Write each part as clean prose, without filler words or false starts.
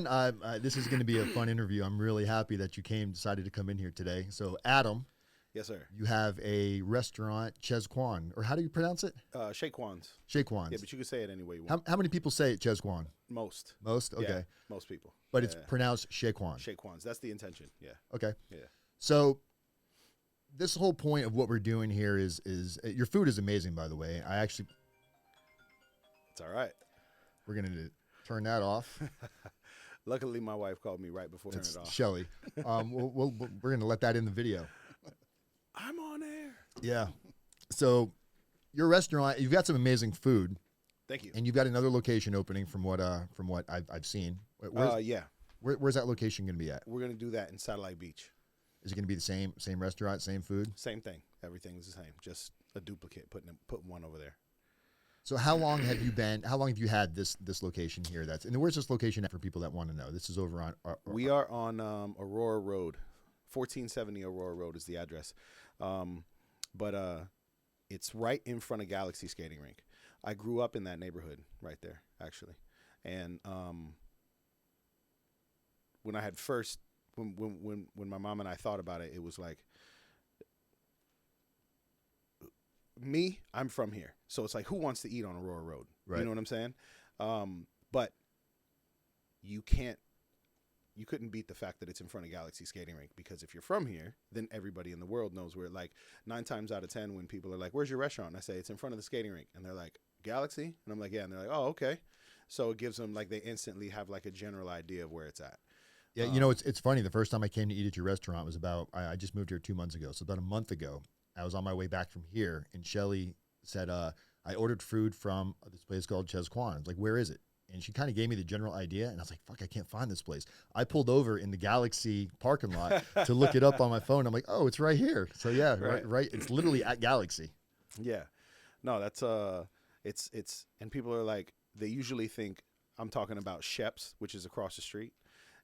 man. This is going to be a fun interview. I'm really happy that you decided to come in here today. So, Adam. Yes, sir. You have a restaurant, Chez Quan, or how do you pronounce it? Chez Quans. Chez Quans. Yeah, but you can say it any way you want. How many people say it, Chez Quan? Most. Most? Okay. Yeah, most people. But it's pronounced Chez Quan. Chez Quans. That's the intention. Yeah. Okay. Yeah. So this whole point of what we're doing here is your food is amazing, by the way. It's all right. We're going to turn that off. Luckily, my wife called me right before turning it off. Shelly. We're going to let that in the video. I'm on air. Yeah. So your restaurant, you've got some amazing food. Thank you. And you've got another location opening from what I've seen. Yeah. Where's that location going to be at? We're going to do that in Satellite Beach. Is it going to be the same restaurant, same food? Same thing. Everything's the same. Just a duplicate, putting one over there. So how long have you had this location here? And where's this location at for people that want to know? This is over on... We are on Aurora Road. 1470 Aurora Road is the address. But it's right in front of Galaxy Skating Rink. I grew up in that neighborhood right there, actually. And when I had first... When my mom and I thought about it, it was like... Me, I'm from here. So it's like, who wants to eat on Aurora Road? Right. You know what I'm saying? But you couldn't beat the fact that it's in front of Galaxy Skating Rink, because if you're from here, then everybody in the world knows where. Like 9 times out of 10, when people are like, where's your restaurant? And I say, it's in front of the skating rink. And they're like, Galaxy? And I'm like, yeah. And they're like, oh, okay. So it gives them, like, they instantly have like a general idea of where it's at. Yeah, it's funny. The first time I came to eat at your restaurant was I just moved here 2 months ago. So about a month ago, I was on my way back from here, and Shelly said, I ordered food from this place called Chez Quan. I was like, where is it? And she kind of gave me the general idea, and I was like, fuck, I can't find this place. I pulled over in the Galaxy parking lot to look it up on my phone. I'm like, oh, it's right here. So, yeah, right. It's literally at Galaxy. Yeah. No, that's, it's, and people are like, they usually think I'm talking about Shep's, which is across the street.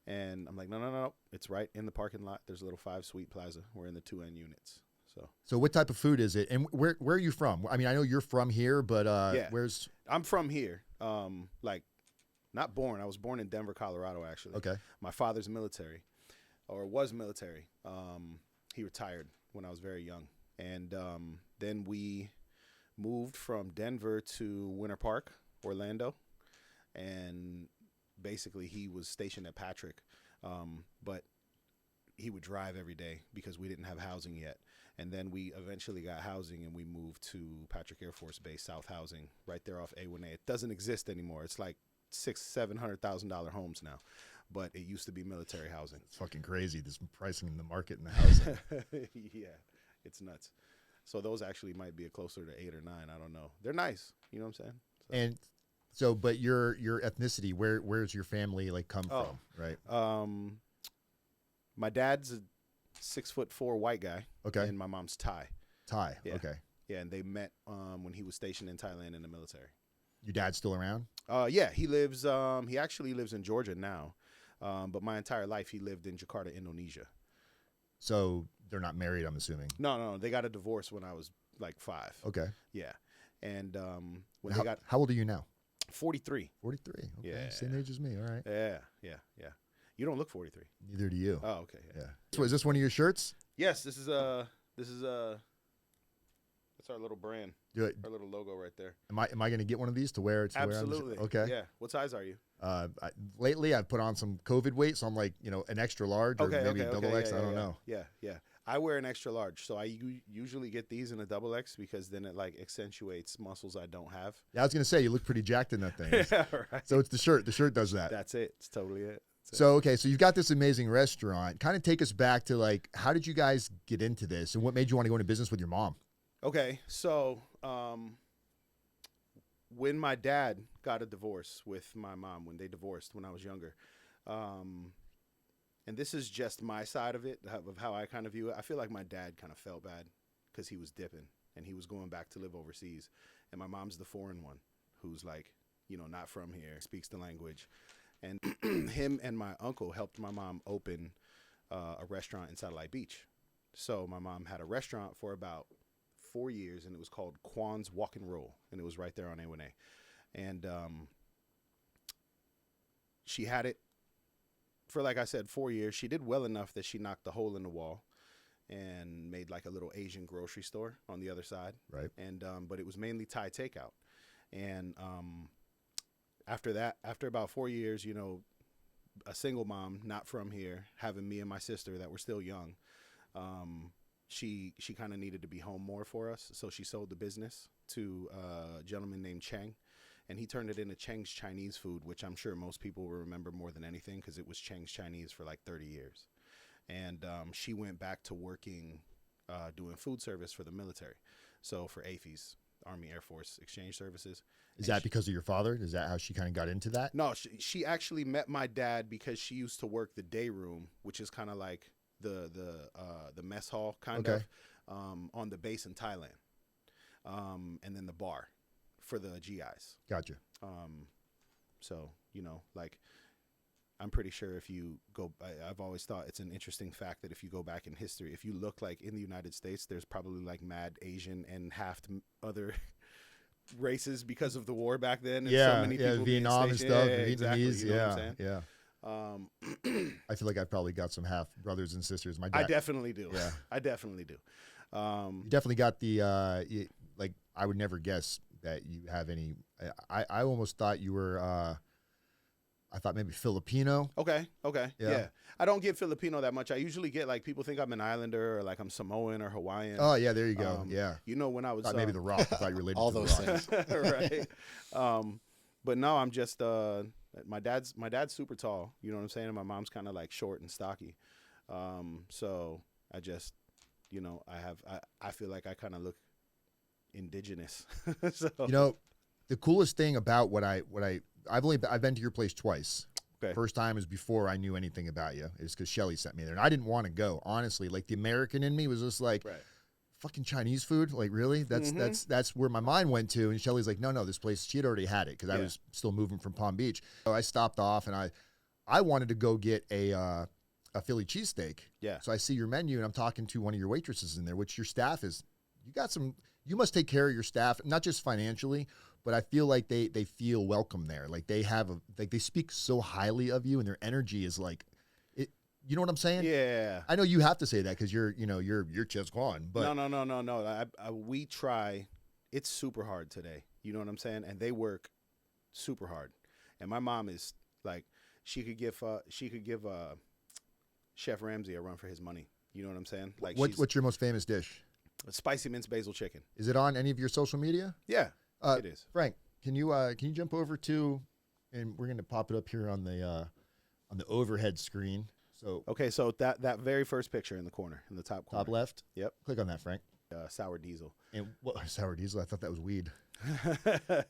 And I'm like, no. It's right in the parking lot. There's a little 5-suite plaza. We're in the 2N units. So what type of food is it? And where are you from? I mean, I know you're from here, but yeah. Where's... I'm from here. Like, not born. I was born in Denver, Colorado, actually. Okay. My father's military, or was military. He retired when I was very young. And then we moved from Denver to Winter Park, Orlando. And basically he was stationed at Patrick. But he would drive every day because we didn't have housing yet. And then we eventually got housing, and we moved to Patrick Air Force Base, South Housing, right there off A1A. It doesn't exist anymore. It's like $600,000-$700,000 homes now, but it used to be military housing. It's fucking crazy, this pricing in the market and the housing. Yeah, it's nuts. So those actually might be closer to 8 or 9. I don't know. They're nice. You know what I'm saying? And so, but your ethnicity, where's your family come from, right? My dad's a 6'4" white guy. Okay. And my mom's Thai. Thai. Yeah. Okay. Yeah, and they met when he was stationed in Thailand in the military. Your dad's still around? Yeah, he lives. He actually lives in Georgia now, but my entire life he lived in Jakarta, Indonesia. So they're not married, I'm assuming. No. They got a divorce when I was like 5. Okay. Yeah, and how old are you now? 43. 43. Okay. Yeah. Same age as me. All right. Yeah. You don't look 43. Neither do you. Oh, okay. Yeah. So is this one of your shirts? Yes. This is that's our little brand. Our little logo right there. Am I going to get one of these to wear? Absolutely. Okay. Yeah. What size are you? Lately I've put on some COVID weight, so I'm like, an extra large or maybe a double X. I don't know. Yeah. I wear an extra large, so I usually get these in a double X because then it accentuates muscles I don't have. Yeah, I was gonna say you look pretty jacked in that thing. Yeah, right. So it's the shirt. The shirt does that. That's it. It's totally it. So you've got this amazing restaurant. Kind of take us back to how did you guys get into this, and what made you want to go into business with your mom? Okay, so when my dad got a divorce with my mom, when they divorced when I was younger, and this is just my side of it, of how I kind of view it. I feel like my dad kind of felt bad because he was dipping and he was going back to live overseas. And my mom's the foreign one who's not from here, speaks the language. And him and my uncle helped my mom open a restaurant in Satellite Beach. So my mom had a restaurant for about 4 years, and it was called Quan's Walk and Roll. And it was right there on A1A. And she had it for like I said, 4 years. She did well enough that she knocked a hole in the wall and made like a little Asian grocery store on the other side. Right. And but it was mainly Thai takeout. And after that, after about 4 years, you know, a single mom, not from here, having me and my sister that were still young, she kind of needed to be home more for us. So she sold the business to a gentleman named Cheng. And he turned it into Cheng's Chinese food, which I'm sure most people will remember more than anything because it was Cheng's Chinese for like 30 years. And she went back to working, doing food service for the military. So for AFES, Army Air Force Exchange Services. Is that because of your father? Is that how she kind of got into that? No, she actually met my dad because she used to work the day room, which is kind of like the mess hall kind of on the base in Thailand, and then the bar for the GIs. Gotcha. So, you know, like, I'm pretty sure if you go, I've always thought it's an interesting fact that if you go back in history, if you look like in the United States, there's probably like mad Asian and half other races because of the war back then. And so many people Vietnam and stuff, Vietnamese, exactly, you know what I'm saying? I feel like I've probably got some half brothers and sisters. My dad, I definitely do. Yeah. I definitely do. You definitely got the, like, I would never guess that you have any. I almost thought you were, I thought maybe Filipino. Okay. Yeah. Yeah. I don't get Filipino that much. I usually get like people think I'm an Islander or like I'm Samoan or Hawaiian. Oh yeah, there you go. Yeah. You know, when I was Thought maybe the Rock. I thought you related all to those the Rock. things. right. But no, I'm just my dad's super tall. You know what I'm saying? And my mom's kind of like short and stocky. So I just, you know, I feel like I kind of look indigenous. So You know, the coolest thing about I've been to your place twice. Okay. First time is before I knew anything about you. Is because Shelly sent me there, and I didn't want to go. Honestly, like the American in me was just like, right. fucking Chinese food. Like really, that's where my mind went to. And Shelly's like, no, this place. She had already had it because I was still moving from Palm Beach. So I stopped off, and I wanted to go get a Philly cheesesteak. Yeah. So I see your menu, and I'm talking to one of your waitresses in there, which your staff is. You must take care of your staff, not just financially, but I feel like they feel welcome there. Like they speak so highly of you, and their energy is like, it. You know what I'm saying? Yeah. I know you have to say that because you're Chez Quan, but No. We try. It's super hard today. You know what I'm saying? And they work super hard. And my mom is like, she could give Chef Ramsay a run for his money. You know what I'm saying? Like, what's your most famous dish? Spicy minced basil chicken. Is it on any of your social media? Yeah, it is. Frank, can you jump over to, and we're gonna pop it up here on the overhead screen. So okay, so that very first picture in the corner, in the top corner, top left. Yep. Click on that, Frank. Sour diesel. And what sour diesel? I thought that was weed. I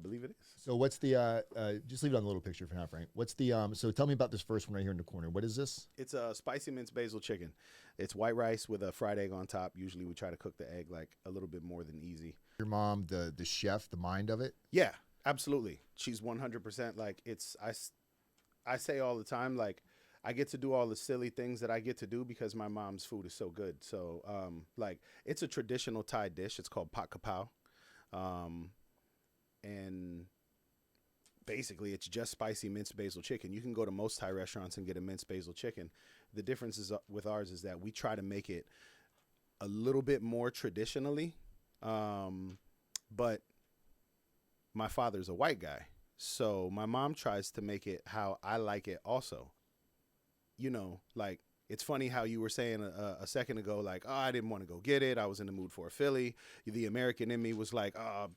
believe it is. So what's the just leave it on the little picture for now, Frank. What's the so tell me about this first one right here in the corner. What is this? It's a spicy minced basil chicken. It's white rice with a fried egg on top. Usually we try to cook the egg like a little bit more than easy. Your mom, the chef, the mind of it? Yeah, absolutely. She's 100% like it's I say all the time, like I get to do all the silly things that I get to do because my mom's food is so good. So like it's a traditional Thai dish. It's called pat kapow. And basically it's just spicy minced basil chicken. You can go to most Thai restaurants and get a minced basil chicken. The difference is with ours is that we try to make it a little bit more traditionally. But my father's a white guy. So my mom tries to make it how I like it also. You know, like it's funny how you were saying a second ago, like, oh, I didn't want to go get it. I was in the mood for a Philly. The American in me was like, oh,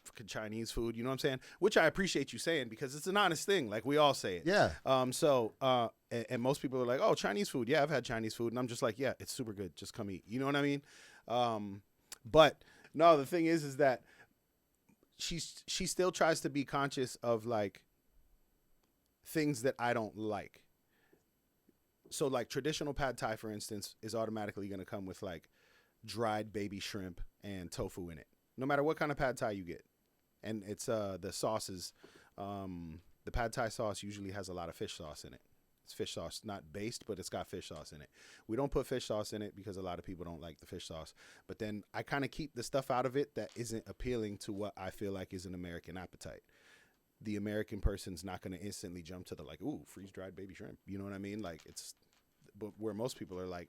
fucking Chinese food. You know what I'm saying? Which I appreciate you saying because it's an honest thing. Like we all say it. Yeah. And most people are like, oh, Chinese food. Yeah, I've had Chinese food. And I'm just like, yeah, it's super good. Just come eat. You know what I mean? But no, the thing is that she still tries to be conscious of like things that I don't like. So like traditional pad thai, for instance, is automatically going to come with like dried baby shrimp and tofu in it, no matter what kind of pad thai you get. And it's the sauces, the pad thai sauce usually has a lot of fish sauce in it. It's fish sauce, not based, but it's got fish sauce in it. We don't put fish sauce in it because a lot of people don't like the fish sauce. But then I kind of keep the stuff out of it that isn't appealing to what I feel like is an American appetite. the American person's not going to instantly jump to the like, ooh, freeze-dried baby shrimp. You know what I mean? Like but where most people are like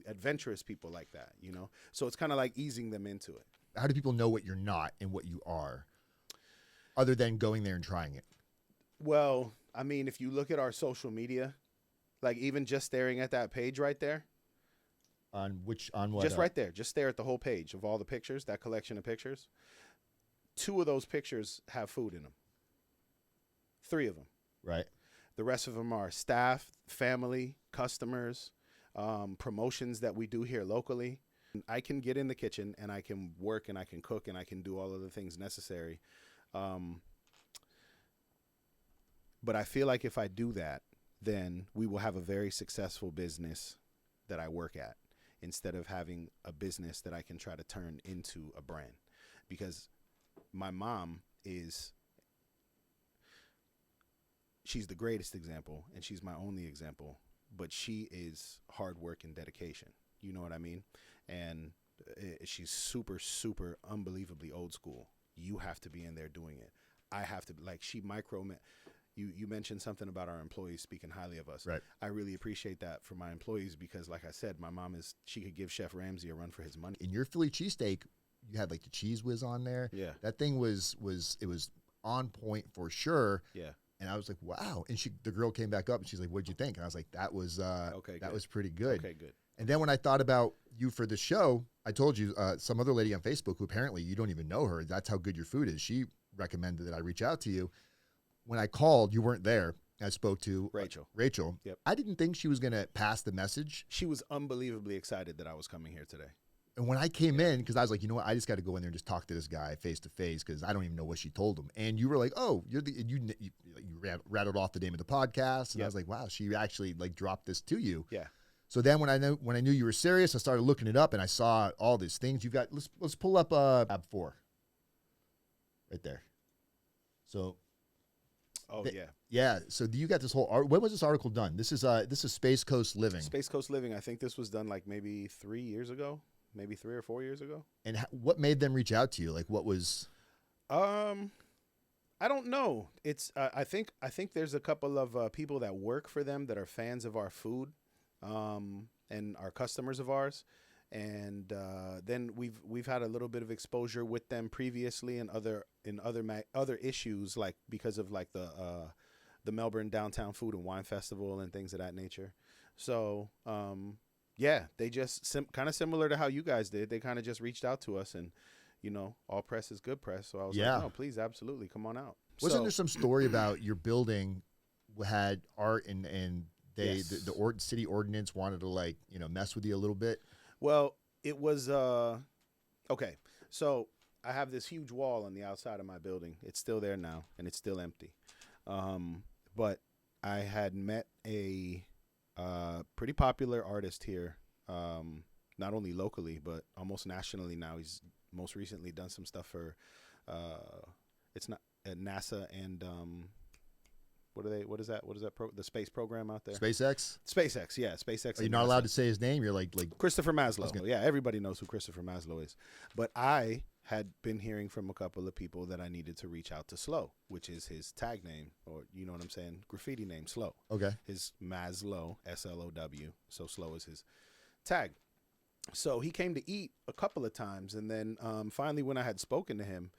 adventurous people like that, you know? So it's kind of like easing them into it. How do people know what you're not and what you are, other than going there and trying it? Well, I mean, if you look at our social media, like even just staring at that page right there. On what? Just right there. Just stare at the whole page of all the pictures, that collection of pictures. 2 of those pictures have food in them. 3 of them. Right. The rest of them are staff, family, customers, promotions that we do here locally. I can get in the kitchen and I can work and I can cook and I can do all of the things necessary. But I feel like if I do that, then we will have a very successful business that I work at, instead of having a business that I can try to turn into a brand. Because my mom she's the greatest example and she's my only example, but she is hard work and dedication. You know what I mean? And she's super, super unbelievably old school. You have to be in there doing it. I have to, like, she you mentioned something about our employees speaking highly of us. Right. I really appreciate that for my employees because, like I said, my mom she could give Chef Ramsay a run for his money. In your Philly cheesesteak, you had like the cheese whiz on there. Yeah. That thing was on point for sure. Yeah. And I was like, wow. And the girl came back up and she's like, what'd you think? And I was like, that was pretty good. Okay, good. And then when I thought about you for the show, I told you some other lady on Facebook who apparently you don't even know her. That's how good your food is. She recommended that I reach out to you. When I called, you weren't there. I spoke to Rachel. Yep. I didn't think she was going to pass the message. She was unbelievably excited that I was coming here today. And when I came in, because I was like, you know what, I just got to go in there and just talk to this guy face to face because I don't even know what she told him. And you were like, oh, you rattled off the name of the podcast, and I was like, wow, she actually like dropped this to you. Yeah. So then when I knew you were serious, I started looking it up and I saw all these things you've got. Let's pull up tab 4, right there. So. Yeah. So you got this whole art. When was this article done? This is Space Coast Living. Space Coast Living. I think this was done like maybe 3 years ago, maybe 3 or 4 years ago. And what made them reach out to you? Like, what was? I don't know. It's I think there's a couple of people that work for them that are fans of our food, and are customers of ours. And then we've had a little bit of exposure with them previously in other issues, like because of like the Melbourne Downtown Food and Wine Festival and things of that nature. So yeah, they just kind of similar to how you guys did. They kind of just reached out to us, and you know, all press is good press. So I was like, no, please, absolutely, come on out. Wasn't there some story about your building had art and Yes. the city ordinance wanted to like mess with you a little bit? Well, it was okay. So I have this huge wall on the outside of my building. It's still there now, and it's still empty. But I had met a pretty popular artist here, not only locally but almost nationally now. He's most recently done some stuff for it's not at NASA and what is that the space program out there? SpaceX, yeah, SpaceX. Are you not allowed to say his name? You're like Christopher Maslow. Yeah, everybody knows who Christopher Maslow is. But I had been hearing from a couple of people that I needed to reach out to Slow, which is his tag name, or you know what I'm saying, graffiti name, Slow. Okay. His Maslow, SLOW. So Slow is his tag. So he came to eat a couple of times, and then finally when I had spoken to him,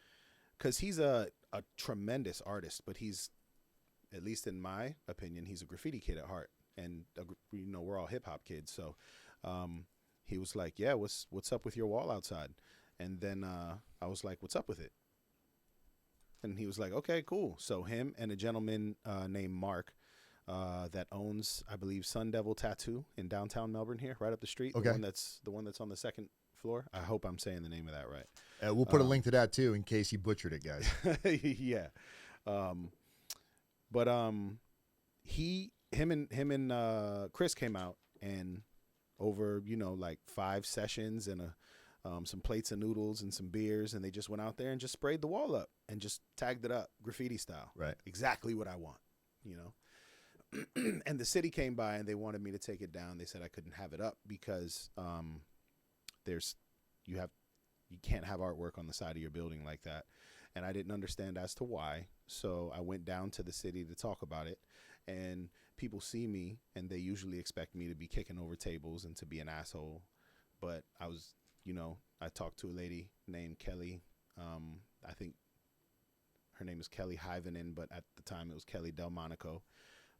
because he's a tremendous artist, but he's, at least in my opinion, he's a graffiti kid at heart, and we're all hip hop kids. So he was like, "Yeah, what's up with your wall outside?" And then I was like, "What's up with it?" And he was like, "Okay, cool." So him and a gentleman named Mark that owns, I believe, Sun Devil Tattoo in downtown Melbourne here, right up the street. Okay. The one that's on the second floor. I hope I'm saying the name of that right. We'll put a link to that too in case he butchered it, guys. Yeah. But him and Chris came out, and over like 5 sessions and some plates of noodles and some beers, and they just went out there and just sprayed the wall up and just tagged it up graffiti style. Right. Exactly what I want, And the city came by and they wanted me to take it down. They said I couldn't have it up because you can't have artwork on the side of your building like that. And I didn't understand as to why. So I went down to the city to talk about it. And people see me, and they usually expect me to be kicking over tables and to be an asshole. But I was, I talked to a lady named Kelly. I think her name is Kelly Hyvenen, but at the time it was Kelly Delmonico.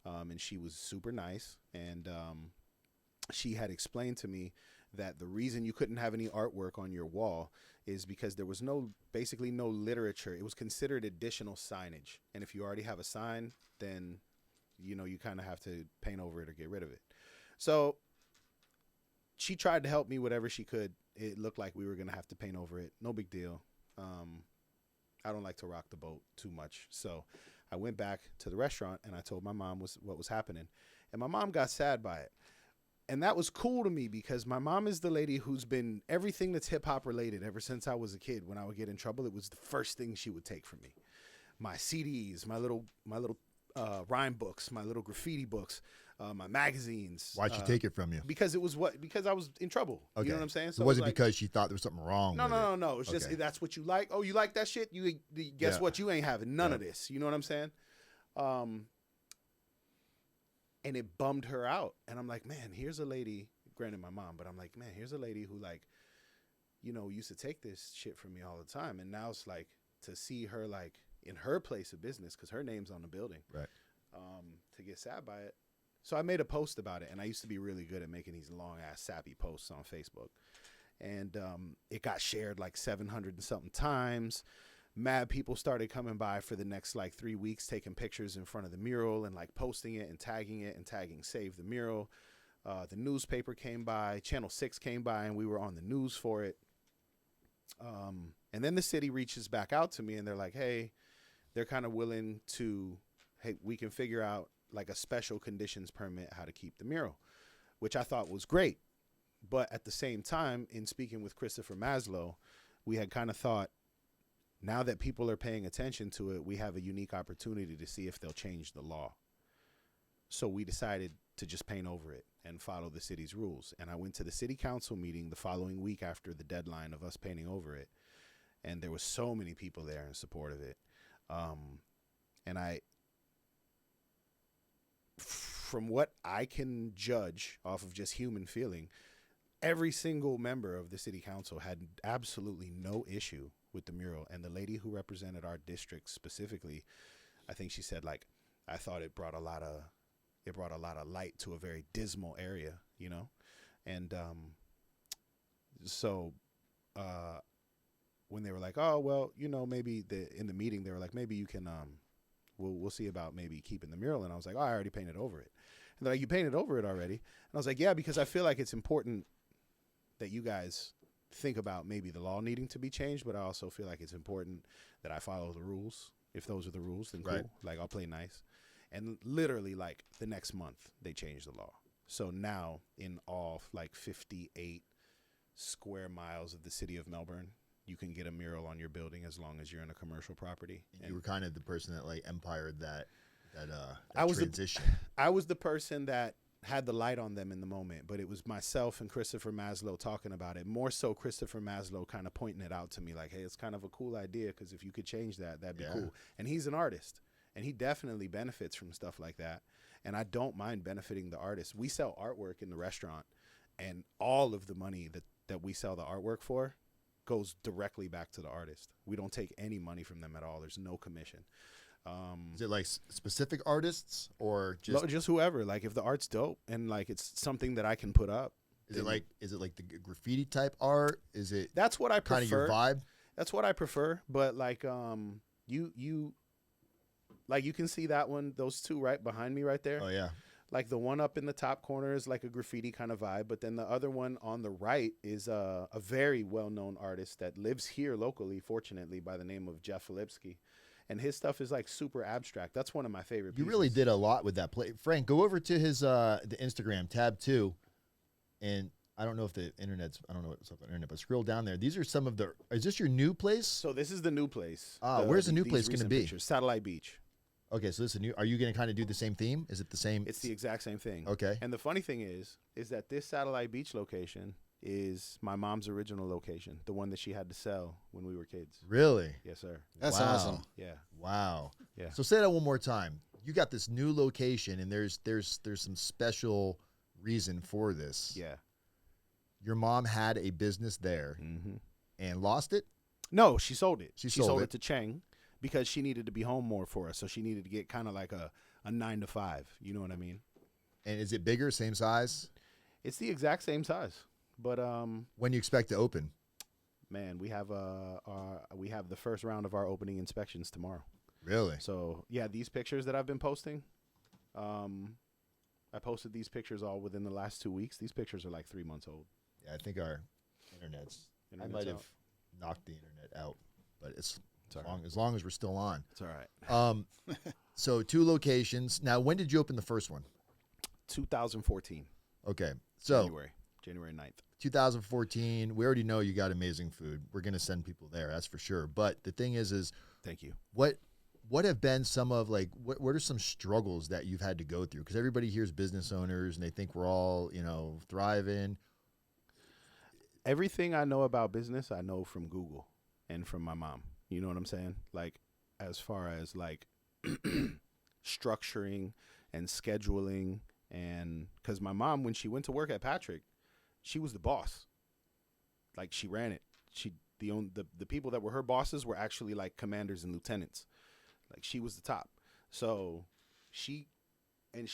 And she was super nice. And she had explained to me that the reason you couldn't have any artwork on your wall is because there was basically no literature. It was considered additional signage. And if you already have a sign, then, you kind of have to paint over it or get rid of it. So she tried to help me whatever she could. It looked like we were going to have to paint over it. No big deal. I don't like to rock the boat too much. So I went back to the restaurant and I told my mom what was happening. And my mom got sad by it. And that was cool to me because my mom is the lady who's been everything that's hip hop related ever since I was a kid. When I would get in trouble, it was the first thing she would take from me. My CDs, my little rhyme books, my little graffiti books, my magazines. Why'd she take it from you? Because I was in trouble. Okay. You know what I'm saying? So it wasn't because she thought there was something wrong. No. It's just that's what you like. Oh, you like that shit? Guess what? You ain't having none of this. You know what I'm saying? And it bummed her out. And I'm like, man, here's a lady, granted my mom, but I'm like, man, here's a lady who used to take this shit from me all the time. And now it's like to see her in her place of business, because her name's on the building, right? To get sad by it. So I made a post about it, and I used to be really good at making these long ass sappy posts on Facebook. And it got shared 700 and something times. Mad people started coming by for the next 3 weeks, taking pictures in front of the mural and posting it and tagging Save the Mural. The newspaper came by, Channel 6 came by, and we were on the news for it. And then the city reaches back out to me and they're like, hey, they're kind of willing to, hey, we can figure out a special conditions permit how to keep the mural, which I thought was great. But at the same time, in speaking with Christopher Maslow, we had kind of thought, now that people are paying attention to it, we have a unique opportunity to see if they'll change the law. So we decided to just paint over it and follow the city's rules. And I went to the city council meeting the following week after the deadline of us painting over it. And there was so many people there in support of it. And from what I can judge off of just human feeling, every single member of the city council had absolutely no issue with the mural. And the lady who represented our district specifically, I think she said I thought it brought a lot of light to a very dismal area, and so when they were like, oh well, maybe in the meeting they were like, maybe you can we'll see about maybe keeping the mural. And I was like, oh, I already painted over it. And they're like, you painted over it already? And I was like, yeah, because I feel like it's important that you guys think about maybe the law needing to be changed, but I also feel like it's important that I follow the rules. If those are the rules, then cool. Right. I'll play nice. And literally the next month they changed the law. So now in all 58 square miles of the city of Melbourne, you can get a mural on your building as long as you're in a commercial property. And you were kind of the person that empired that transition. I was the person that had the light on them in the moment, but it was myself and Christopher Maslow talking about it. More so Christopher Maslow kind of pointing it out to me hey, it's kind of a cool idea because if you could change that, that'd be cool. And he's an artist, and he definitely benefits from stuff like that. And I don't mind benefiting the artist. We sell artwork in the restaurant, and all of the money that we sell the artwork for goes directly back to the artist. We don't take any money from them at all. There's no commission. Is it specific artists or just whoever? If the art's dope and it's something that I can put up. Is it the graffiti type art? Is it that's what I prefer? Kind of your vibe? That's what I prefer. But you can see that one, those two right behind me right there. Oh yeah. The one up in the top corner is a graffiti kind of vibe, but then the other one on the right is a very well-known artist that lives here locally, fortunately, by the name of Jeff Filipski. And his stuff is super abstract. That's one of my favorite pieces. You really did a lot with that play. Frank, go over to his the Instagram, tab 2, and I don't know if the internet's, I don't know what's up on the internet, but scroll down there. These are some of is this your new place? So this is the new place. Where's the new place going to be? Pictures. Satellite Beach. Okay, so this is new. Are you going to kind of do the same theme? Is it the same? It's the exact same thing. Okay. And the funny thing is that this Satellite Beach location is my mom's original location, the one that she had to sell when we were kids. Really? Yes, sir. That's Wow. awesome. Yeah. Wow. Yeah. So say that one more time. You got this new location, and there's some special reason for this. Yeah. Your mom had a business there Mm-hmm. and lost it. No, she sold it. She She sold sold it. it to Cheng because she needed to be home more for us. So she needed to get kind of like a 9 to 5. You know what I mean? And is it bigger, same size? It's the exact same size. But When do you expect to open? man, we have the first round of our opening inspections tomorrow. Really? So yeah, these pictures that I've been posting, I posted these pictures all within the last 2 weeks. These pictures are like 3 months old. Yeah, I think our internet's. I Internet's might out. have knocked the internet out, but it's all right. as long as we're still on. It's all right. So 2 locations. Now, when did you open the first one? 2014. Okay, so January 9th. 2014. We already know you got amazing food. We're gonna send people there, that's for sure. But the thing is Thank you. what have been some of like what are some struggles that you've had to go through? Because everybody hears business owners and they think we're all thriving. Everything I know about business, I know from Google and from my mom. You know what I'm saying? Like, as far as like structuring and scheduling, and because my mom, when she went to work at Patrick, she was the boss. Like, she ran it. The people that were her bosses were actually like commanders and lieutenants. Like, she was the top. So she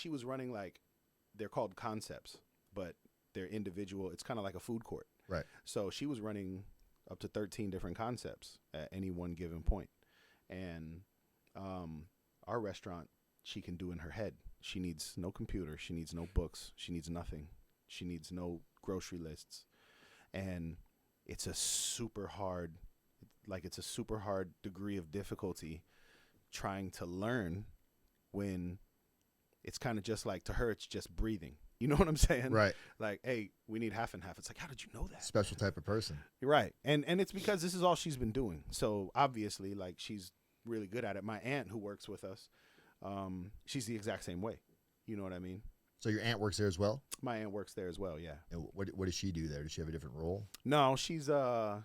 was running, like, they're called concepts, but they're individual. It's kind of like a food court. Right. So she was running up to 13 different concepts at any one given point. And our restaurant, she can do in her head. She needs no computer. She needs no books. She needs nothing. She needs no grocery lists. And it's a super hard degree of difficulty trying to learn when it's kind of just like, to her, it's just breathing. You know what I'm saying? Right. Like, hey, we need half and half. It's like, how did you know that? Special type of person. You're right. And it's because this is all she's been doing. So obviously, like, she's really good at it. My aunt, who works with us, she's the exact same way. You know what I mean? So your aunt works there as well? My aunt works there as well, yeah. And what does she do there? Does she have a different role? No, she's how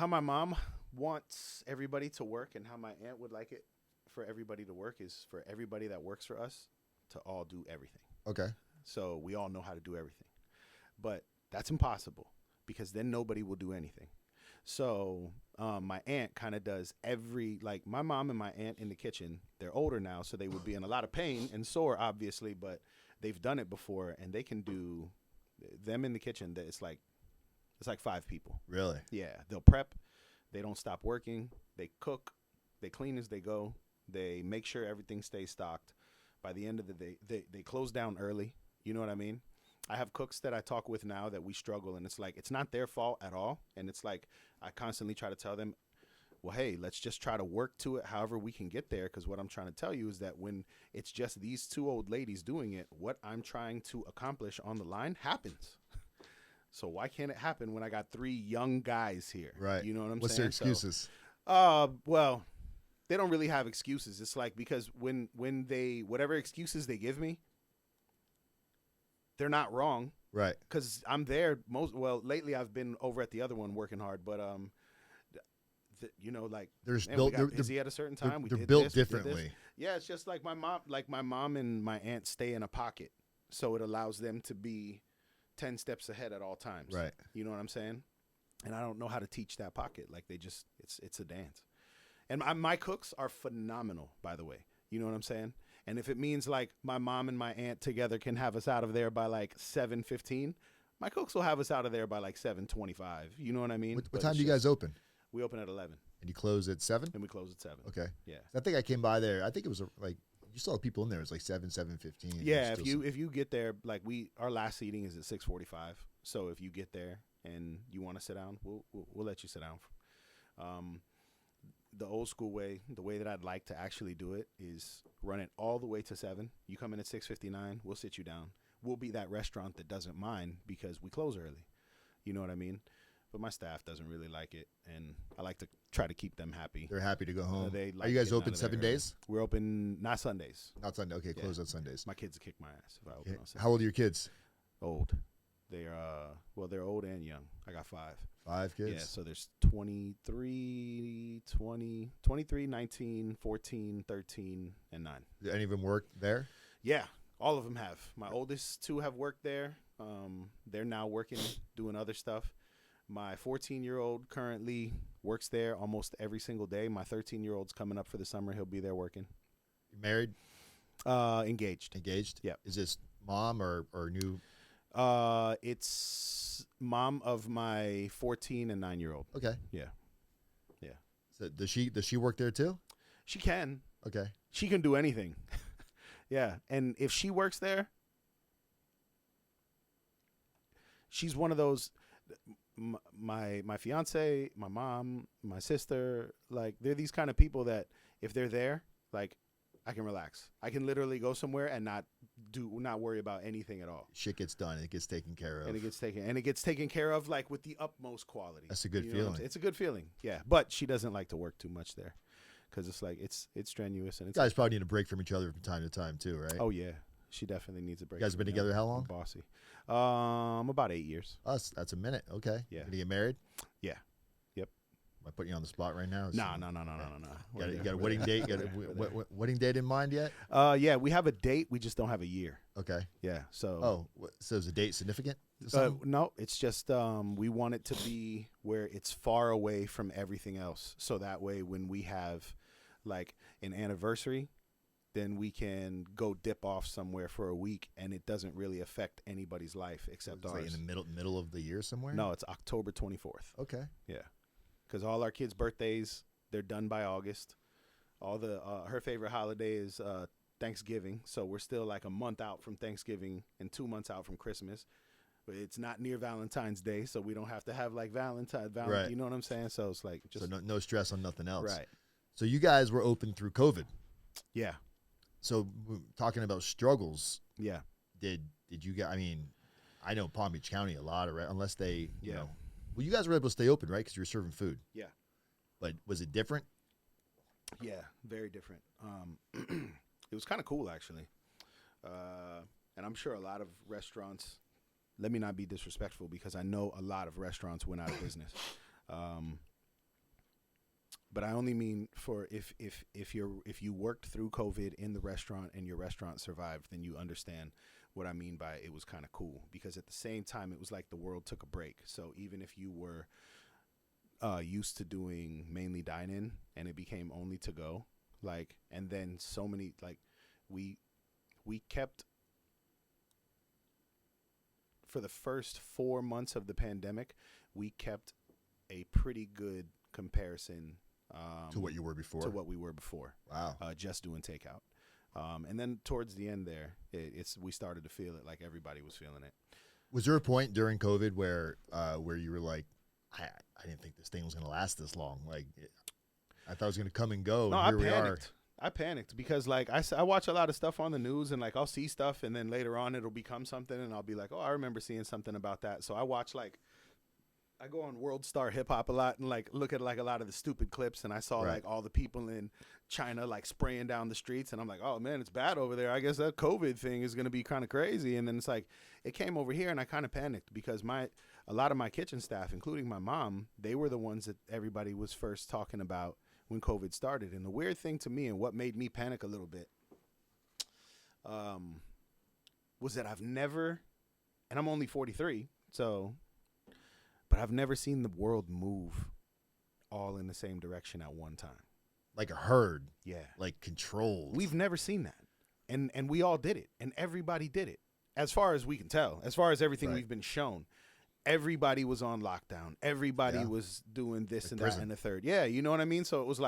my mom wants everybody to work and how my aunt would like it for everybody to work is for everybody that works for us to all do everything. Okay. So we all know how to do everything. But that's impossible because then nobody will do anything. So my aunt kind of does like my mom and my aunt in the kitchen, they're older now, so they would be in a lot of pain and sore, obviously, but they've done it before and they can do them in the kitchen. It's like 5 people. Really? Yeah. They'll prep. They don't stop working. They cook. They clean as they go. They make sure everything stays stocked. By the end of the day, they close down early. You know what I mean? I have cooks that I talk with now that we struggle, and it's like, it's not their fault at all. And it's like, I constantly try to tell them, well, hey, let's just try to work to it however we can get there. Because what I'm trying to tell you is that when it's just these 2 old ladies doing it, what I'm trying to accomplish on the line happens. So why can't it happen when I got 3 young guys here? Right. You know what I'm What's saying? their excuses? Well, they don't really have excuses. It's like, because when they, whatever excuses they give me, they're not wrong. Right. Because I'm there lately I've been over at the other one working hard, but like, There's man, built. we got busy at a certain time. They're did built this, we did this. differently. Yeah, it's just like my mom and my aunt stay in a pocket, so it allows them to be 10 steps ahead at all times. Right. You know what I'm saying? And I don't know how to teach that pocket. Like, they just, it's a dance. And my cooks are phenomenal, by the way. You know what I'm saying? And if it means like my mom and my aunt together can have us out of there by like 7:15, my cooks will have us out of there by like 7:25. You know what I mean? What time do you guys open? We open at 11. And you close at 7? And we close at 7. Okay. Yeah. I think I came by there. I think it was like you saw people in there. It was like 7:15. Yeah. If you get there, like, our last seating is at 6:45. So if you get there and you want to sit down, we'll let you sit down. The old school way, the way that I'd like to actually do it, is run it all the way to 7. You come in at 6:59, we'll sit you down. We'll be that restaurant that doesn't mind because we close early. You know what I mean? But my staff doesn't really like it, and I like to try to keep them happy. They're happy to go home. They Are like you guys getting open out of there 7 early. days? We're open, not Sundays. Not Sunday. Okay, Yeah. closed on Sundays. My kids will kick my ass if I open on Sundays. How old are your kids? Old. They're they're old and young. I got 5. 5 kids? Yeah, so there's 23, 20, 23, 19, 14, 13, and 9. Do any of them work there? Yeah, all of them have. My oldest 2 have worked there. They're now working, doing other stuff. My 14-year-old currently works there almost every single day. My 13-year-old's coming up for the summer. He'll be there working. You married? Engaged. Engaged? Yeah. Is this mom or new? It's mom of my 14 and 9-year-old. Okay. Yeah. So does she work there too? She can. Okay. She can do anything. Yeah, and if she works there, she's one of those. My fiance, my mom, my sister, like they're these kind of people that if they're there, like I can relax. I can literally go somewhere and not worry about anything at all. Shit gets done. It gets taken care of. And it gets taken care of like with the utmost quality. That's a good feeling. It's a good feeling. Yeah, but she doesn't like to work too much there because it's like it's strenuous and you guys probably need a break from each other from time to time too, right? Oh yeah, she definitely needs a break. You guys have been together how long? Bossy. About 8 years. Us. That's a minute. Okay. Yeah. Gonna get married? Yeah. Yep. Am I putting you on the spot right now? No. You got a wedding date? Wedding date in mind yet? Yeah, we have a date. We just don't have a year. Okay. Yeah. So. So is the date significant? No, it's just we want it to be where it's far away from everything else. So that way, when we have like an anniversary, then we can go dip off somewhere for a week, and it doesn't really affect anybody's life except ours. Like in the middle of the year somewhere? No, it's October 24th. Okay. Yeah, because all our kids' birthdays, they're done by August. All the her favorite holiday is Thanksgiving, so we're still like a month out from Thanksgiving and 2 months out from Christmas. But it's not near Valentine's Day, so we don't have to have like Valentine. Right. You know what I'm saying? So it's like just no stress on nothing else. Right. So you guys were open through COVID. Yeah. So talking about struggles. Yeah. Did you guys? I mean, I know Palm Beach County a lot, unless they, you Yeah. know. Well, you guys were able to stay open, right? Because you were serving food. Yeah. But was it different? Yeah, very different. It was kind of cool, actually. And I'm sure a lot of restaurants, let me not be disrespectful because I know a lot of restaurants went out of business. But I only mean for if you worked through COVID in the restaurant and your restaurant survived, then you understand what I mean by it was kind of cool. Because at the same time, it was like the world took a break. So even if you were used to doing mainly dine-in and it became only to go, like, and then so many, like, we kept, for the first 4 months of the pandemic, we kept a pretty good comparison to what you were before? To what we were before. Wow. Just doing takeout. And then towards the end there, we started to feel it like everybody was feeling it. Was there a point during COVID where you were like, I didn't think this thing was going to last this long? Like, I thought it was going to come and go, No, and here we are. I panicked because, like, I watch a lot of stuff on the news, and, like, I'll see stuff, and then later on it'll become something, and I'll be like, oh, I remember seeing something about that. So I watch, like, I go on World Star Hip Hop a lot and, like, look at, like, a lot of the stupid clips, and I saw, Right. like, all the people in China, like, spraying down the streets, and I'm like, oh, man, it's bad over there. I guess that COVID thing is going to be kind of crazy. And then it's like, it came over here, and I kind of panicked because a lot of my kitchen staff, including my mom, they were the ones that everybody was first talking about when COVID started. And the weird thing to me, and what made me panic a little bit, was that I've never, and I'm only 43, but I've never seen the world move all in the same direction at one time. Like a herd. Yeah. Like controlled. We've never seen that. And we all did it. And everybody did it. As far as we can tell. As far as everything Right. we've been shown. Everybody was on lockdown. Everybody Yeah. was doing this Like and prison. that and the third. Yeah, you know what I mean? So it was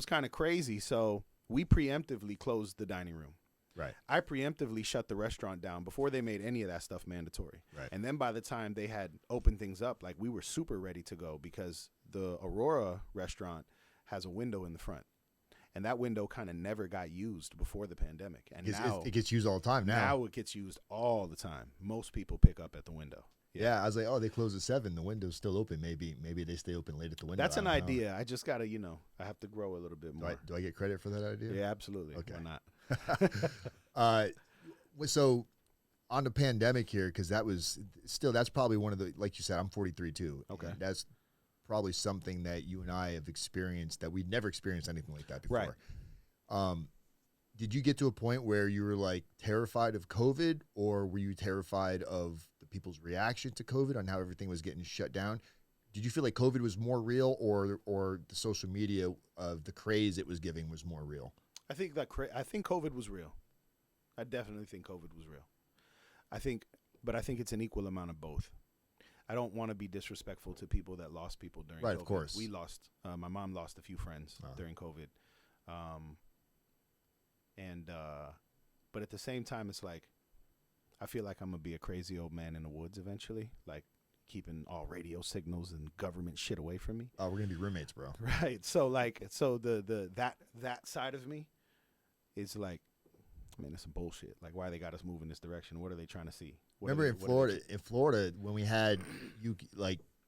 kind of crazy. So we preemptively closed the dining room. Right. I preemptively shut the restaurant down before they made any of that stuff mandatory. Right. And then by the time they had opened things up, like, we were super ready to go because the Aurora restaurant has a window in the front. And that window kind of never got used before the pandemic. And now it gets used all the time now. Now it gets used all the time. Most people pick up at the window. Yeah, I was like, oh, they close at 7. The window's still open. Maybe they stay open late at the window. That's an I don't know. idea. I just got to, I have to grow a little bit more. Do I get credit for that idea? Yeah, absolutely. Okay. Why not? So on the pandemic here, because that's probably one of the, like you said, I'm 43 too. Okay. And that's probably something that you and I have experienced that we'd never experienced anything like that before. Right. Did you get to a point where you were like terrified of COVID, or were you terrified of the people's reaction to COVID on how everything was getting shut down? Did you feel like COVID was more real, or the social media of the craze it was giving was more real? I think COVID was real. I definitely think COVID was real. I think it's an equal amount of both. I don't want to be disrespectful to people that lost people during COVID. Right, of course. We lost, my mom lost a few friends during COVID. But at the same time, it's like, I feel like I'm going to be a crazy old man in the woods eventually, like keeping all radio signals and government shit away from me. Oh, we're going to be roommates, bro. Right. So that side of me is like, man, it's some bullshit. Like, why they got us moving this direction? What are they trying to see? Remember in Florida, when we had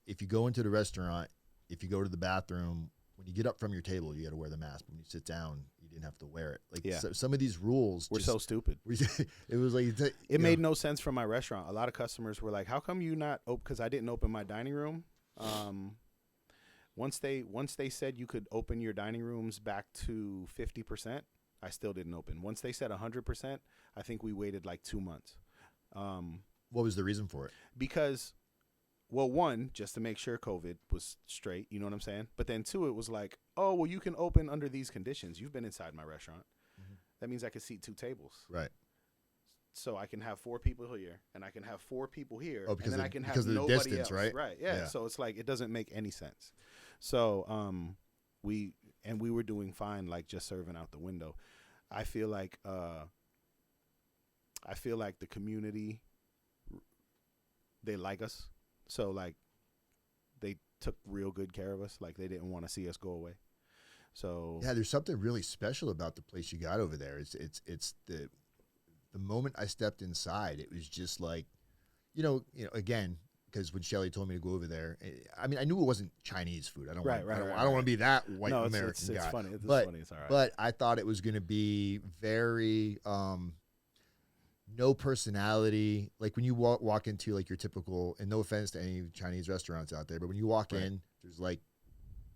if you go into the restaurant, if you go to the bathroom, when you get up from your table, you got to wear the mask. When you sit down, you didn't have to wear it. Like, so some of these rules were so stupid. It was like it made no sense for my restaurant. A lot of customers were like, "How come you not open?" Because I didn't open my dining room. Once they said you could open your dining rooms back to 50%, I still didn't open. Once they said 100%, I think we waited like 2 months. What was the reason for it? Because, well, one, just to make sure COVID was straight, you know what I'm saying? But then two, it was like, oh, well, you can open under these conditions. You've been inside my restaurant. Mm-hmm. That means I could seat 2 tables. Right. So I can have 4 people here, and I can have 4 people here, and then I can have nobody distance, else. Right? Right, yeah. So it's like, it doesn't make any sense. So we were doing fine, like just serving out the window. I feel like the community, they like us. So like they took real good care of us. Like they didn't want to see us go away. So yeah, there's something really special about the place you got over there. It's the moment I stepped inside, it was just like, again, because when Shelly told me to go over there, I mean, I knew it wasn't Chinese food. I don't want to be that white American guy. It's funny. It's but, funny. It's all right. But I thought it was going to be very no personality. Like when you walk into like your typical, and no offense to any Chinese restaurants out there, but when you walk in, there's like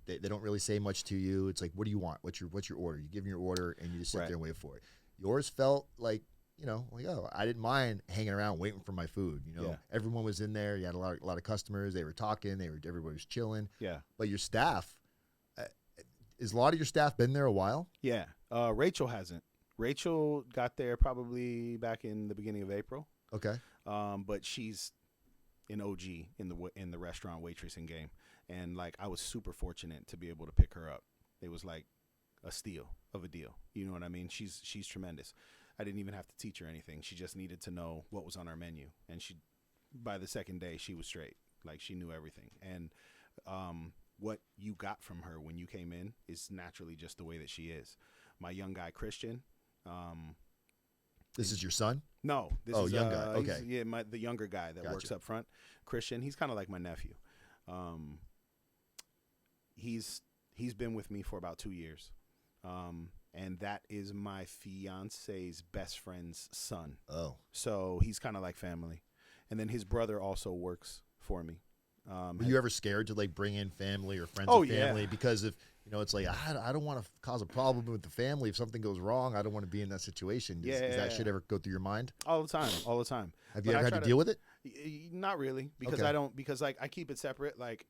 they don't really say much to you. It's like, what do you want? What's your order? You give them your order and you just sit there and wait for it. Yours felt like, I didn't mind hanging around waiting for my food. Everyone was in there. You had a lot of customers. They were talking. Everybody was chilling. Yeah. But your staff, is a lot of your staff been there a while? Yeah. Rachel hasn't. Rachel got there probably back in the beginning of April. Okay. But she's an OG in the restaurant waitressing game, and like I was super fortunate to be able to pick her up. It was like a steal of a deal. You know what I mean? She's tremendous. I didn't even have to teach her anything. She just needed to know what was on our menu. And by the second day, she was straight. Like, she knew everything. And what you got from her when you came in is naturally just the way that she is. My young guy, Christian. This is your son? No. This is young guy. Okay. The younger guy that works up front. Christian, he's kind of like my nephew. He's been with me for about 2 years. And that is my fiance's best friend's son. Oh. So he's kind of like family. And then his brother also works for me. Were you ever scared to like bring in family or friends of family? Because if, it's like, I don't want to cause a problem with the family. If something goes wrong, I don't want to be in that situation. Does that shit ever go through your mind? All the time. Have you ever had to deal with it? Not really, because I keep it separate. Like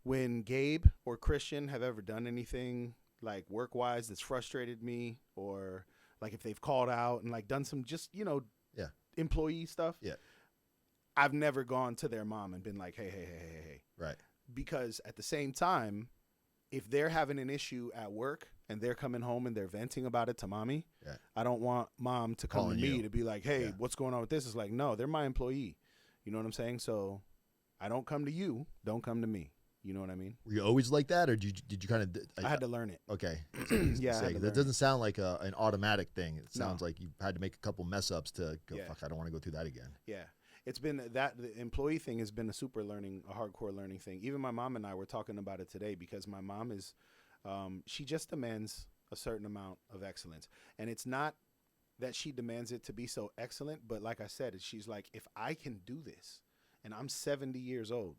when Gabe or Christian have ever done anything like work-wise that's frustrated me, or like if they've called out and like done some just, employee stuff. Yeah. I've never gone to their mom and been like, hey. Right. Because at the same time, if they're having an issue at work and they're coming home and they're venting about it to mommy, I don't want mom to come to me to be like, hey, what's going on with this? It's like, no, they're my employee. You know what I'm saying? So I don't come to you. Don't come to me. You know what I mean? Were you always like that, or did you kind of? I had to learn it. Okay. Yeah. That doesn't sound like an automatic thing. It sounds like you had to make a couple mess ups to go. Fuck, I don't want to go through that again. Yeah. It's been the employee thing has been a hardcore learning thing. Even my mom and I were talking about it today, because my mom is, she just demands a certain amount of excellence, and it's not that she demands it to be so excellent. But like I said, she's like, if I can do this, and I'm 70 years old,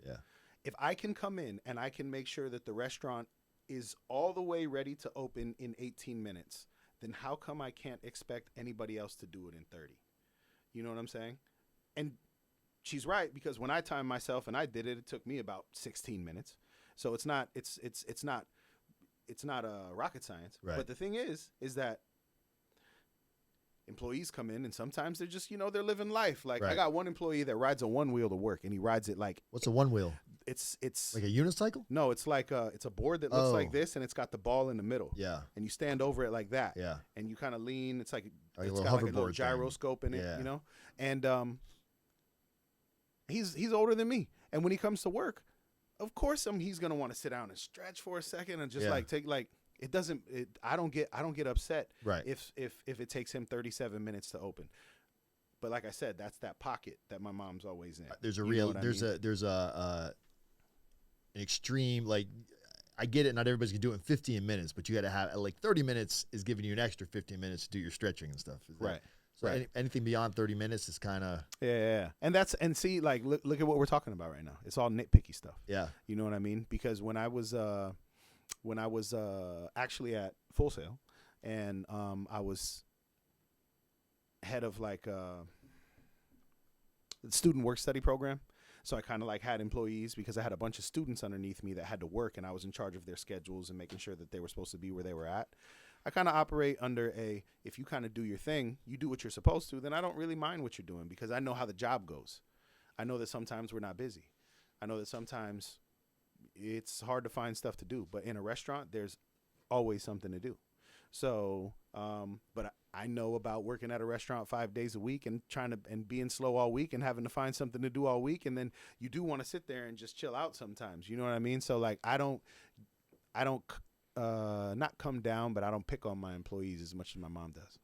if I can come in and I can make sure that the restaurant is all the way ready to open in 18 minutes, then how come I can't expect anybody else to do it in 30? You know what I'm saying? And she's right, because when I timed myself and I did it, it took me about 16 minutes. So it's not rocket science. Right. But the thing is that employees come in and sometimes they're just, they're living life. Like I got one employee that rides a one wheel to work, and he rides it like. What's a one wheel? It's like a unicycle? No, it's like it's a board that looks like this, and it's got the ball in the middle. Yeah. And you stand over it like that. Yeah. And you kind of lean. It's like it's got like a little gyroscope in it, And he's older than me, and when he comes to work, of course he's gonna want to sit down and stretch for a second and just I don't get upset if it takes him 37 minutes to open. But like I said, that's that pocket that my mom's always in. There's an extreme, like, I get it, not everybody's gonna do it in 15 minutes, but you got to have like 30 minutes is giving you an extra 15 minutes to do your stretching and stuff. So anything beyond 30 minutes is kind of and see, like, look at what we're talking about right now. It's all nitpicky stuff. Yeah, you know what I mean? Because when I was actually at Full Sail, and I was head of like the student work study program. So I kind of like had employees, because I had a bunch of students underneath me that had to work, and I was in charge of their schedules and making sure that they were supposed to be where they were at. I kind of operate under if you kind of do your thing, you do what you're supposed to, then I don't really mind what you're doing, because I know how the job goes. I know that sometimes we're not busy. I know that sometimes it's hard to find stuff to do, but in a restaurant, there's always something to do. So, but I know about working at a restaurant 5 days a week and and being slow all week and having to find something to do all week. And then you do want to sit there and just chill out sometimes. You know what I mean? So like, I don't not come down, but I don't pick on my employees as much as my mom does.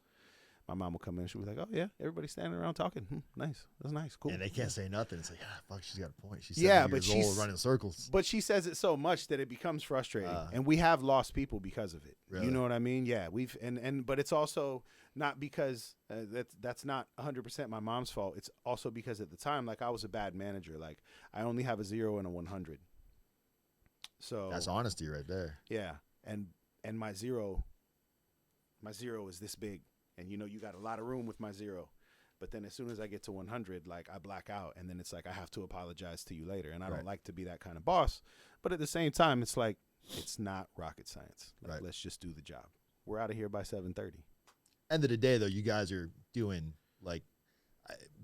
My mom will come in and she'll be like, oh, yeah, everybody's standing around talking. Nice. That's nice. Cool. And they can't say nothing. It's like, fuck, she's got a point. She's she's running circles. But she says it so much that it becomes frustrating. And we have lost people because of it. Really? You know what I mean? Yeah. But it's also not because that's not 100% my mom's fault. It's also because at the time, like, I was a bad manager. Like, I only have a 0 and a 100. So that's honesty right there. Yeah. And my zero is this big. And, you got a lot of room with my 0. But then as soon as I get to 100, like, I black out. And then it's like, I have to apologize to you later. And I don't like to be that kind of boss. But at the same time, it's like, it's not rocket science. Like, let's just do the job. We're out of here by 7:30. End of the day, though, you guys are doing, like,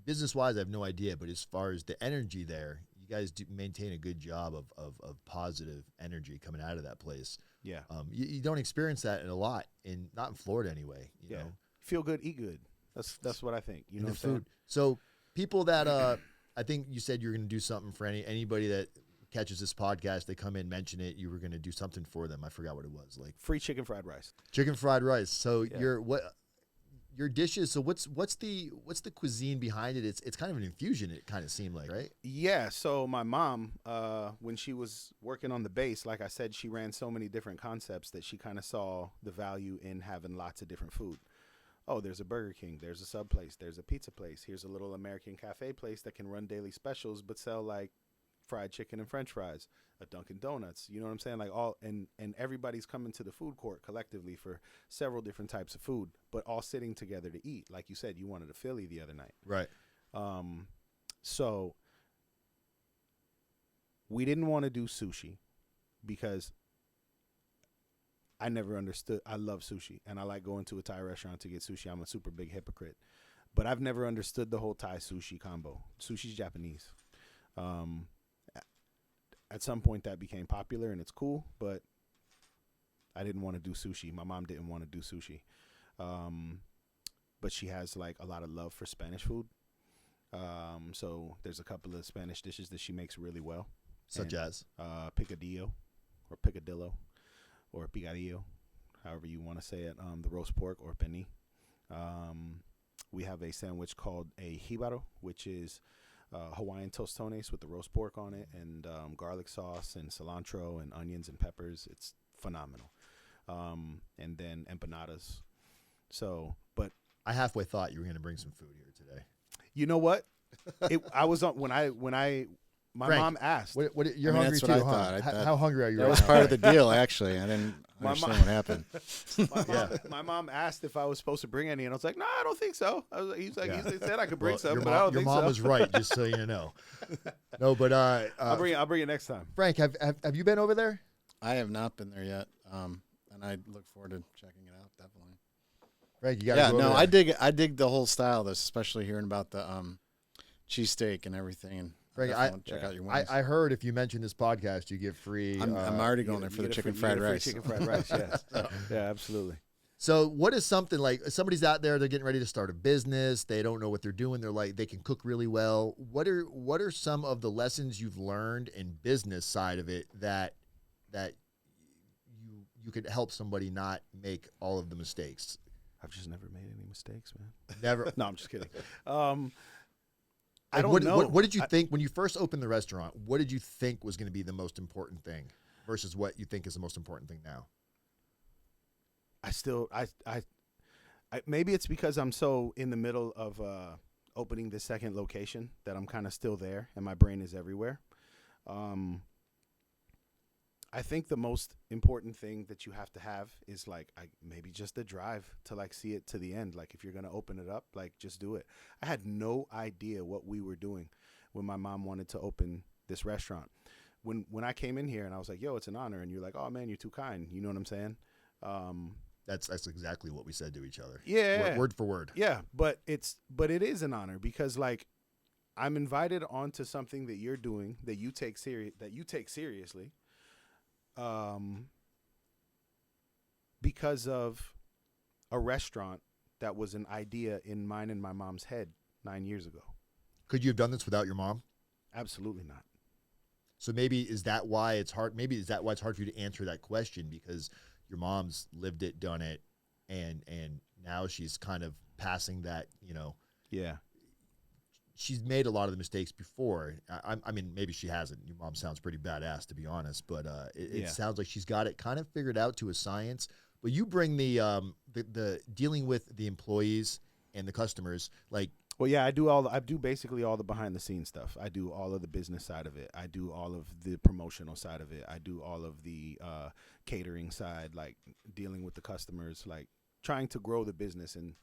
business-wise, I have no idea. But as far as the energy there, you guys do maintain a good job of positive energy coming out of that place. Yeah. You don't experience that a lot, not in Florida anyway. You know? Feel good, eat good. That's what I think. You know, the food. So people that I think you said you're going to do something for anybody that catches this podcast. They come in, mention it. You were going to do something for them. I forgot what it was. Like free chicken fried rice. Chicken fried rice. So your dishes. So what's the cuisine behind it? It's kind of an infusion. It kind of seemed like, right? Yeah. So my mom, when she was working on the base, like I said, she ran so many different concepts that she kind of saw the value in having lots of different food. Oh, there's a Burger King, there's a sub place, there's a pizza place, here's a little American cafe place that can run daily specials but sell like fried chicken and french fries, a Dunkin' Donuts, you know what I'm saying? Like and everybody's coming to the food court collectively for several different types of food, but all sitting together to eat. Like you said, you wanted a Philly the other night. Right. So we didn't want to do sushi because I never understood. I love sushi, and I like going to a Thai restaurant to get sushi. I'm a super big hypocrite. But I've never understood the whole Thai sushi combo. Sushi's Japanese. At some point, that became popular, and it's cool, but I didn't want to do sushi. My mom didn't want to do sushi. But she has, like, a lot of love for Spanish food. So there's a couple of Spanish dishes that she makes really well. Such as? Picadillo or picadillo. Or picadillo, however you want to say it, the roast pork or penne. We have a sandwich called a jibaro, which is Hawaiian tostones with the roast pork on it and garlic sauce and cilantro and onions and peppers. It's phenomenal. And then empanadas. So, but I halfway thought you were going to bring some food here today. You know what? I was on when I my Frank, mom asked. You're hungry that's too, what I huh? thought. I thought How hungry are you That right was now? part of the deal, actually. I didn't understand what happened. My mom asked if I was supposed to bring any, and I was like, "No, I don't think so." He said I could bring some, but I don't think so. Your mom was right, just so you know. No, but I'll bring it next time. Frank, have you been over there? I have not been there yet, and I look forward to checking it out. Definitely. Frank, you got to go over I there. I dig the whole style of this, especially hearing about the cheesesteak and everything. And Frank, check out your wings. I heard if you mention this podcast, you get free. I'm already going there for the chicken fried rice. Chicken fried rice, yes. Yeah, absolutely. So what is something like somebody's out there, they're getting ready to start a business, they don't know what they're doing, they're like they can cook really well. What are some of the lessons you've learned in business side of it that you could help somebody not make all of the mistakes? I've just never made any mistakes, man. Never. No, I'm just kidding. I don't know. What did you think when you first opened the restaurant? What did you think was going to be the most important thing versus what you think is the most important thing now? Maybe it's because I'm so in the middle of opening this second location that I'm kind of still there and my brain is everywhere. I think the most important thing that you have to have is like maybe just the drive to like see it to the end. Like if you're going to open it up, like just do it. I had no idea what we were doing when my mom wanted to open this restaurant. When I came in here and I was like, yo, it's an honor. And you're like, oh man, you're too kind. You know what I'm saying? That's exactly what we said to each other. Yeah. Word for word. Yeah. But it is an honor because like I'm invited onto something that you're doing that you take seriously. Because of a restaurant that was an idea in mine and my mom's head 9 years ago. Could you have done this without your mom? Absolutely not. So maybe is that why it's hard? Maybe is that why it's hard for you to answer that question because your mom's lived it, done it, and now she's kind of passing that, you know. Yeah. She's made a lot of the mistakes before. I mean, maybe she hasn't. Your mom sounds pretty badass, to be honest. But it sounds like she's got it kind of figured out to a science. But you bring the dealing with the employees and the customers, like. Well, yeah, I do basically all the behind the scenes stuff. I do all of the business side of it. I do all of the promotional side of it. I do all of the catering side, like dealing with the customers, like trying to grow the business and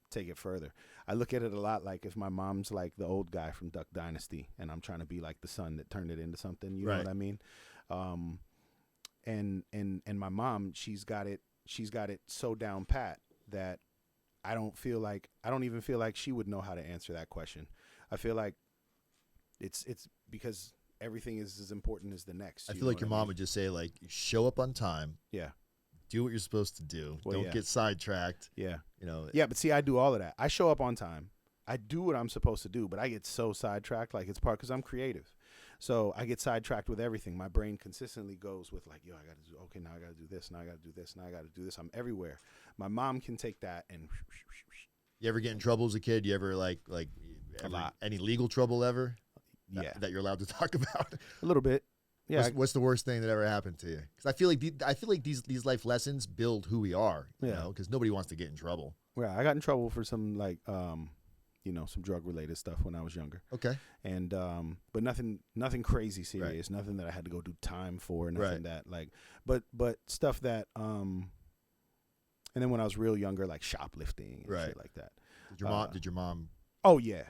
take it further. I look at it a lot like if my mom's like the old guy from Duck Dynasty and I'm trying to be like the son that turned it into something, you know what I mean? And my mom, she's got it so down pat that I don't even feel like she would know how to answer that question. I feel like it's because everything is as important as the next. I feel like your mom would just say like, show up on time. Yeah. Do what you're supposed to do. Well, Don't get sidetracked. Yeah. You know. Yeah, but see, I do all of that. I show up on time. I do what I'm supposed to do, but I get so sidetracked. Like it's part because I'm creative. So I get sidetracked with everything. My brain consistently goes with like, yo, I got to do, okay, now I got to do this. Now I got to do this. Now I got to do this. I'm everywhere. My mom can take that and. You ever get in trouble as a kid? You ever like a lot. Any legal trouble ever? Yeah. That you're allowed to talk about? A little bit. Yeah. What's the worst thing that ever happened to you? Because I feel like these life lessons build who we are. You know, because nobody wants to get in trouble. Yeah, I got in trouble for some like some drug related stuff when I was younger. Okay. And but nothing crazy serious. Right. Nothing that I had to go do time for. Nothing that like, but stuff that and then when I was real younger, like shoplifting and shit like that. Did your mom? Oh yeah.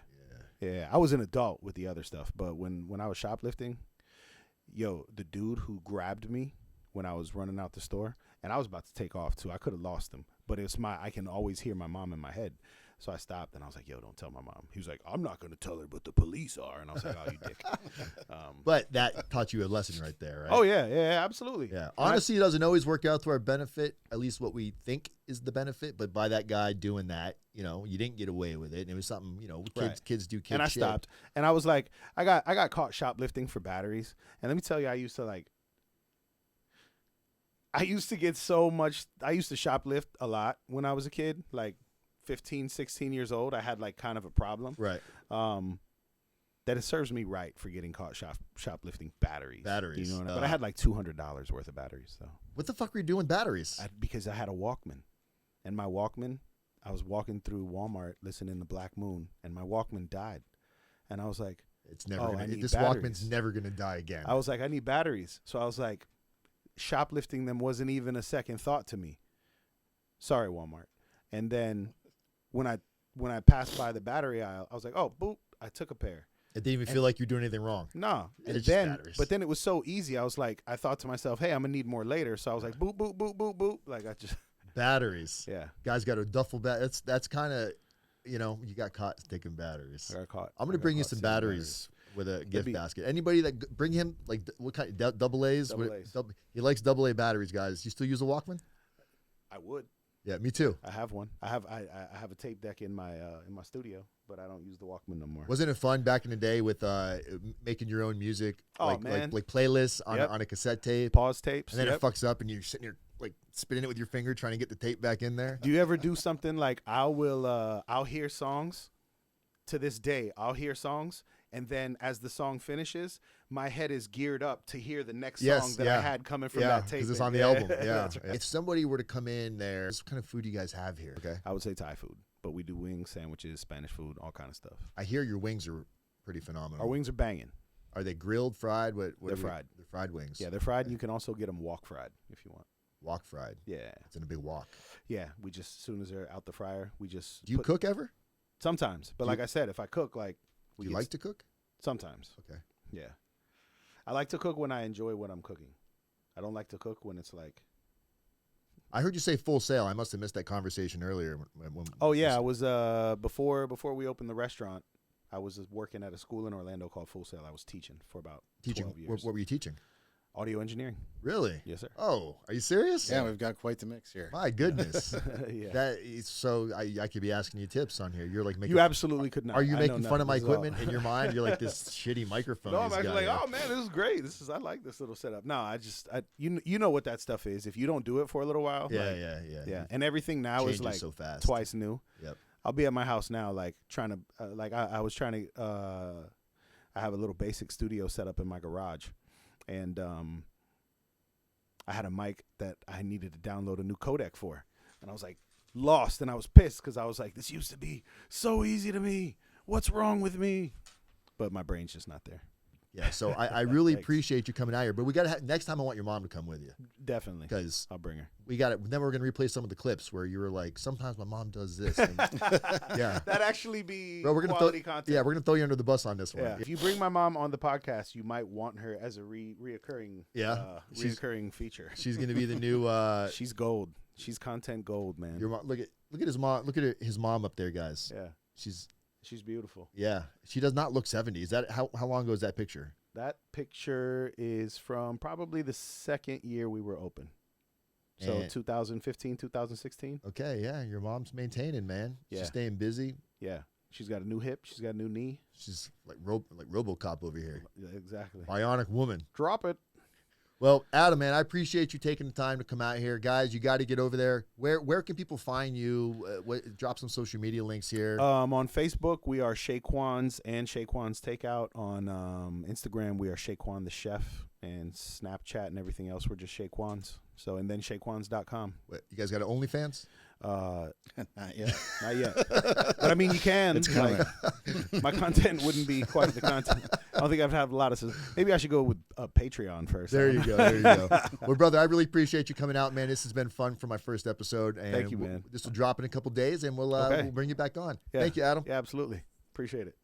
Yeah. I was an adult with the other stuff, but when I was shoplifting. Yo, the dude who grabbed me when I was running out the store, and I was about to take off too. I could have lost him, but I can always hear my mom in my head. So I stopped and I was like, yo, don't tell my mom. He was like, I'm not going to tell her, but the police are. And I was like, oh, you dick. But that taught you a lesson right there, right? Oh, yeah, absolutely. Yeah. Honesty doesn't always work out to our benefit, at least what we think is the benefit. But by that guy doing that, you know, you didn't get away with it. And it was something, you know, kids do kid And I shit. stopped. And I was like, I got caught shoplifting for batteries. And let me tell you, I used to get so much. I used to shoplift a lot when I was a kid, like 15, 16 years old. I had like kind of a problem. Right. That it serves me right for getting caught shoplifting batteries. Batteries. You know what I mean? But I had like $200 worth of batteries. So what the fuck were you doing batteries? because I had a Walkman. And my Walkman, I was walking through Walmart listening to Black Moon, and my Walkman died. And I was like, It's never I gonna. need This batteries. Walkman's never gonna die again. I was like, I need batteries. So I was like, shoplifting them wasn't even a second thought to me. Sorry, Walmart. And then when I passed by the battery aisle, I was like, oh, boop. I took a pair. It didn't even feel like you're doing anything wrong. No. And It's just then, batteries. but then it was so easy. I was like, I thought to myself, hey, I'm going to need more later. So I was like, boop, boop, boop, boop, boop. Like I just, Batteries. yeah. Guys got a duffel bag. That's kind of, you got caught taking batteries. I got caught. I'm gonna bring you some batteries with a gift be- basket. Anybody that bring him like what kind? Double A's. Double A's. He likes double A batteries, guys. You still use a Walkman? I would. Yeah, me too. I have one. I have a tape deck in my studio, but I don't use the Walkman no more. Wasn't it fun back in the day with making your own music? Oh, like, man. like playlists on Yep. on a cassette tape, Pause tapes. and then Yep. it fucks up, and you're sitting here like spinning it with your finger trying to get the tape back in there. Do you ever do something like I'll hear songs to this day. I'll hear songs, and then as the song finishes, my head is geared up to hear the next song that I had coming from that tape. because it's on the album. Yeah. That's right. If somebody were to come in there, what kind of food do you guys have here? Okay. I would say Thai food, but we do wings, sandwiches, Spanish food, all kind of stuff. I hear your wings are pretty phenomenal. Our wings are banging. Are they grilled, fried? What They're fried. They're fried wings. Yeah, they're fried, and you can also get them wok fried if you want. Wok fried. Yeah, It's in a big wok. yeah. We just as soon as they're out the fryer, we just Do you cook ever? sometimes. But Do like you- I said, if I cook, like Do you like to cook? sometimes. Okay. Yeah, I like to cook when I enjoy what I'm cooking. I don't like to cook when it's like. I heard you say Full Sail. I must have missed that conversation earlier. When Oh yeah, I was before we opened the restaurant, I was working at a school in Orlando called Full Sail. I was teaching for about teaching. 12 years. What were you teaching? Audio engineering. Really? Yes, sir. Oh, are you serious? Yeah, we've got quite the mix here. My goodness. Yeah. That is, so I could be asking you tips on here. You're like making. You absolutely could not. Are you I know making fun of my nothing as well. equipment in your mind? You're like this shitty microphone. No, I'm he's actually got like, here. oh man, this is great. I like this little setup. No, you know what that stuff is. If you don't do it for a little while, Yeah, like, yeah. And everything now is Changes like so fast. twice new. Yep. I'll be at my house now, like trying to, I was trying to, I have a little basic studio set up in my garage, and I had a mic that I needed to download a new codec for, and I was like lost, and I was pissed because I was like, this used to be so easy to me. What's wrong with me? But my brain's just not there. Yeah. So I really Thanks. appreciate you coming out here, but we got to next time I want your mom to come with you Definitely, because I'll bring her. we got it. Then we're gonna replay some of the clips where you were like, sometimes my mom does this. And, yeah. That'd actually be Bro, we're gonna quality throw, content. yeah, we're gonna throw you under the bus on this one. Yeah. If you bring my mom on the podcast, you might want her as a reoccurring reoccurring feature. She's gonna be the new. She's gold. She's content gold, man. Your mom, look at his mom. Look at his mom up there, guys. Yeah. She's Beautiful. yeah. She does not look 70. Is that how long ago is that picture? That picture is from probably the second year we were open. So And- 2015, 2016. Okay, yeah. Your mom's maintaining, man. Yeah. She's staying busy. Yeah. She's got a new hip. She's got a new knee. She's like RoboCop over here. Yeah, exactly. Bionic woman. Drop it. Well, Adam, man, I appreciate you taking the time to come out here, guys. You got to get over there. Where can people find you? Drop some social media links here. On Facebook, we are Chez Quans and Chez Quans Takeout. On Instagram, we are Chez Quan the Chef, and Snapchat and everything else, we're just Chez Quans. So, and then ChezQuans.com. What, you guys got an OnlyFans? Not yet. Not yet. But I mean, you can. It's coming. Like, my content wouldn't be quite the content. I don't think I've had a lot of. Maybe I should go with Patreon first. There you go. There you go. Well, brother, I really appreciate you coming out, man. This has been fun for my first episode. And Thank you, man. This will drop in a couple days, and we'll Okay. we'll bring you back on. Yeah. Thank you, Adam. Yeah, absolutely. Appreciate it.